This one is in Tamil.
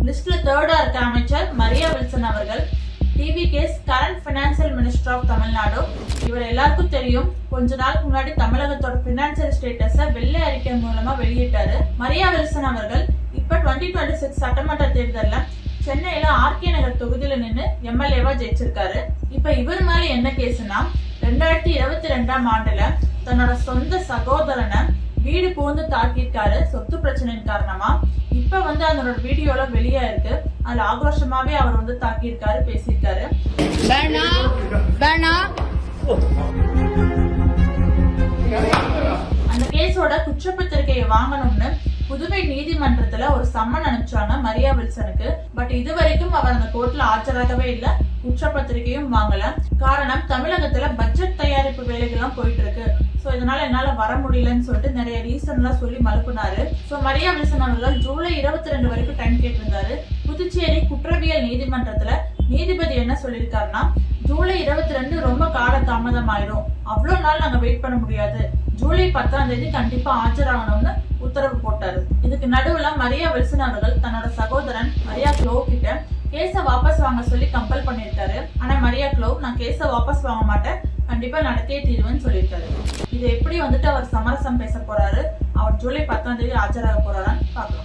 லிஸ்ட்ல தேர்டா இருக்க அமைச்சர் மரியா வில்சன் அவர்கள். TV case current financial minister of Tamil Nadu. இவர் எல்லாருக்கும் தெரியும். கொஞ்ச நாளுக்கு முன்னாடி தமிழகத்தோட பினான்சியல் ஸ்டேட்டஸ வெள்ளை அறிக்கை மூலமா வெளியிட்டாரு. மரியா வில்சன் அவர்கள் இப்ப 2026 சட்டமன்ற தேர்தல்ல சென்னையில ஆர்கே நகர் தொகுதியில நின்று எம்எல்ஏவா ஜெயிச்சிருக்காரு. இப்ப இவர் மேல என்ன கேஸ்னா 2022ஆம் ஆண்டுல தன்னோட சொந்த சகோதரனை வீடு பூந்து தாக்கியிருக்காரு சொத்து பிரச்சனையின் காரணமா. இப்ப அதனோட வீடியோல வெளியா இருக்கு. அதுல ஆக்ரோஷமாவே அவர் தாக்கியிருக்காரு, பேசியிருக்காரு. அந்த கேஸோட குற்றப்பத்திரிகையை வாங்கணும்னு புதுவை நீதிமன்றத்துல ஒரு சம்மன் அனுப்பிச்சாங்க மரியா வில்சனுக்கு. பட் இதுவரைக்கும் அவர் அந்த கோர்ட்ல ஆஜராகவே இல்ல, குற்றப்பத்திரிகையும் வாங்கல. காரணம், தமிழகத்துல பட்ஜெட் தயாரிப்பு வேலைகள்லாம் போயிட்டு இருக்கு. சோ இதனால என்னால வர முடியலன்னு சொல்லிட்டு நிறைய ரீசன் எல்லாம் சொல்லி மறுப்பினாரு. சோ மரியா வில்சன் அவர்கள் ஜூலை 22 வரைக்கும் டைம் கேட்டிருந்தாரு. புதுச்சேரி குற்றவியல் நீதிமன்றத்துல நீதிபதி என்ன சொல்லியிருக்காருன்னா, ஜூலை 22 ரொம்ப கால தாமதம் ஆயிடும், அவ்வளவு நாள் நாங்க வெயிட் பண்ண முடியாது, ஜூலை 10ஆம் தேதி கண்டிப்பா ஆஜராகணும்னு உத்தரவு போட்டாரு. இதுக்கு நடுவுல மரியா வில்சன் அவர்கள் தன்னோட சகோதரன் மரியா க்ளோ கிட்ட கேஸ வாபஸ் வாங்க சொல்லி கம்பல் பண்ணிருக்காரு. ஆனா மரியா க்ளோ, நான் கேஸ வாபஸ் வாங்க மாட்டேன், கண்டிப்பா நடத்தியே தீர்வுன்னு சொல்லியிருக்காரு. இது எப்படி அவர் சமரசம் பேச போறாரு, அவர் ஜூலை 10ஆம் தேதி ஆஜராக போறாரான்னு பாக்கலாம்.